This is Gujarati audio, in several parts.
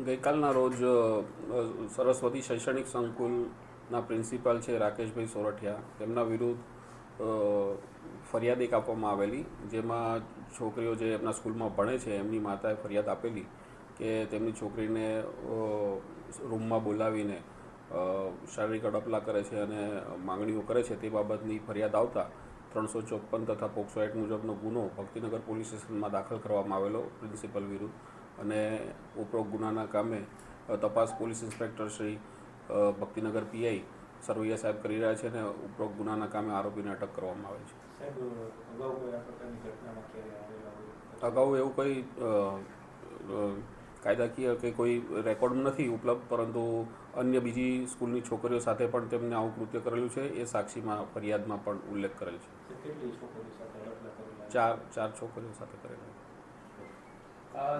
ગઈકાલના રોજ સરસ્વતી શૈક્ષણિક સંકુલના પ્રિન્સિપાલ છે રાકેશભાઈ સોરઠિયા, તેમના વિરુદ્ધ ફરિયાદ એક આપવામાં આવેલી, જેમાં છોકરીઓ જે એમના સ્કૂલમાં ભણે છે એમની માતાએ ફરિયાદ આપેલી કે તેમની છોકરીને રૂમમાં બોલાવીને શારીરિક અડપલા કરે છે અને માંગણીઓ કરે છે. તે બાબતની ફરિયાદ આવતા 354 તથા પોક્સો એક્ટ મુજબનો ગુનો ભક્તિનગર પોલીસ સ્ટેશનમાં દાખલ કરવામાં આવેલો પ્રિન્સિપલ વિરુદ્ધ, અને ઉપરોક્ત ગુનાના કામે તપાસ police inspector Shri Bhaktinagar PI Sarvaiya સાહેબ કરી રહ્યા છે અને ઉપરોક્ત ગુનાના કામે આરોપીને અટક કરવામાં આવે છે. અગાઉ એવું કોઈ કાયદાકીય કે કોઈ રેકોર્ડ નથી ઉપલબ્ધ, પરંતુ અન્ય બીજી સ્કૂલની છોકરીઓ સાથે પણ તેમને આવું કૃત્ય કરેલું છે એ સાક્ષીમાં ફરિયાદમાં પણ ઉલ્લેખ કરેલ છે. ચાર છોકરીઓ સાથે કરેલું.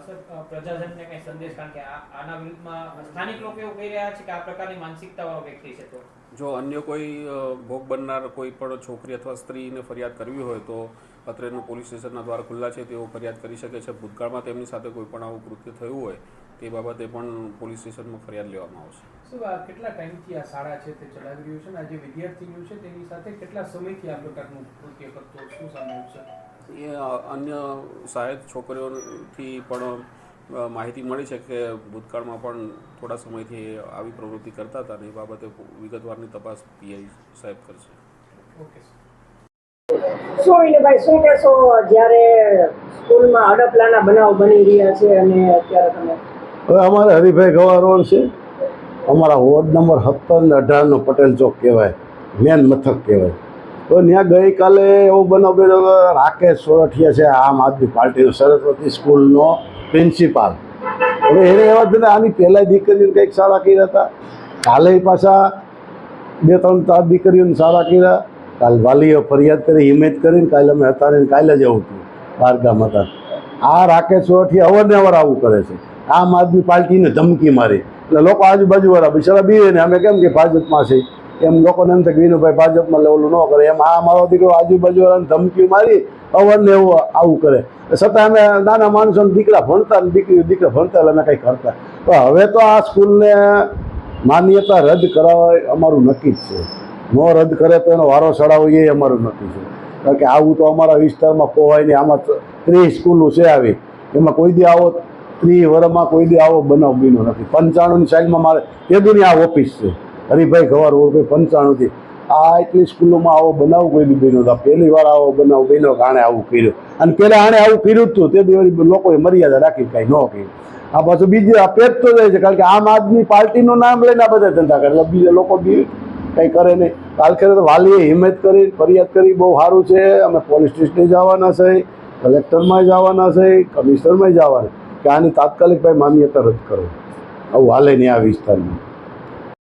સર, પ્રજાજનને કઈ સંદેશ, કારણ કે આના વિરુદ્ધમાં સ્થાનિક લોકો એવું કહી રહ્યા છે કે આ પ્રકારની માનસિકતાવાળો વ્યક્તિ છે, તો જો અન્ય કોઈ ભોગ બનનાર કોઈ પણ છોકરી અથવા સ્ત્રીને ફરિયાદ કરવી હોય તો અત્રેનું પોલીસ સ્ટેશનના દ્વાર ખુલ્લા છે, તેઓ ફરિયાદ કરી શકે છે. ભૂતકાળમાં તેમની સાથે કોઈ પણ આવું કૃત્ય થયું હોય તે બાબતે પણ પોલીસ સ્ટેશનમાં ફરિયાદ લેવામાં આવશે. શું કેટલા ટાઈમથી આ શાળા છે તે ચલાવી રહ્યું છે, અને આ જે વિદ્યાર્થીઓ છે તેની સાથે કેટલા સમયથી આ પ્રકારનું કૃત્ય કરતો શું સામે છે? એ અન્ય સહાયક છોકરીઓથી પણ માહિતી મળી છે કે ભૂતકાળમાં પણ થોડા સમયથી આવી પ્રવૃત્તિ કરતા હતા, અને એ બાબતે વિગતવારની તપાસ પીઆઈ સાહેબ કરશે. ઓકે. શું વિનયભાઈ, શું કહેશો જ્યારે સ્કૂલમાં અડપલાના બનાવ બની રહ્યા છે અને અત્યારે તમે? હવે અમારે હરિભાઈ ગવા રોડ છે, અમારા વોર્ડ નંબર 17 અને 18નો પટેલ ચોક કહેવાય, મેન મથક કહેવાય. તો ત્યાં ગઈકાલે એવો બનાવ બન્યો, રાકેશ સોરઠિયા છે આમ આદમી પાર્ટીનો, સરસ્વતી સ્કૂલનો પ્રિન્સિપાલ. હવે એને એવા જ આની પહેલાં દીકરીઓને કંઈક સારા કર્યા હતા, કાલે પાછા 2-3 દીકરીઓને સારા કર્યા. કાલ વાલીઓ ફરિયાદ કરી, હિંમત કરીને કાલે અમે હતા કાલે જ આવું થયું બારગામ હતા. આ રાકેશ સોરઠિયા અવારનવાર આવું કરે છે, આમ આદમી પાર્ટીને ધમકી મારી. એટલે લોકો આજુબાજુવાળા બિચારા બીવે ને અમે કેમ કે ભાજપમાં છે એમ લોકોને એમ થાય કે વિનુભાઈ ભાજપમાં લેવલું ન કરે, એમ આ મારો દીકરો આજુબાજુવાળાને ધમકી મારી અવારને એવું આવું કરે. છતાં અમે નાના માણસોને દીકરા ભણતા ને દીકરા ભણતા એટલે અમે કંઈ કરતા. તો હવે તો આ સ્કૂલને માન્યતા રદ કરાવવા અમારું નક્કી જ છે. ન રદ કરે તો એનો વારો ચડાવો એ અમારું નક્કી છે, કારણ કે આવું તો અમારા વિસ્તારમાં પોવાય નહીં. આમાં 30 સ્કૂલો છે આવી, એમાં કોઈ દી આવો 30 વર્ષમાં કોઈ દી આવો બનાવ બન્યો નથી. 95ની સાઈડમાં મારે એ દુની આ ઓફિસ છે હરિભાઈ ગવાર રોડ 95થી. આ એટલી સ્કૂલોમાં આવો બનાવ કોઈ દી બન્યો હતો. પહેલી વાર આવો બનાવ બન્યો કે આણે આવું કર્યું, અને પહેલાં આણે આવું કર્યું જ હતું તે દિવસ લોકોએ મર્યાદા રાખી કાંઈ ન કર્યું. આ પાછું બીજું આ પેટતો જાય છે, કારણ કે આમ આદમી પાર્ટીનું નામ લઈને આ બધા ધંધા કરે, એટલે બીજા લોકો બી કંઈ કરે નહીં. કાલ ખેર તો વાલીએ હિંમત કરી ફરિયાદ કરી, બહુ સારું છે. અમે પોલીસ સ્ટેશને જવાના છે, કલેક્ટરમાં જવાના છે, કમિશનરમાં જવાના કે આની તાત્કાલિક ભાઈ માન્યતા રદ કરો. આવું હાલે નહીં આ વિસ્તારમાં.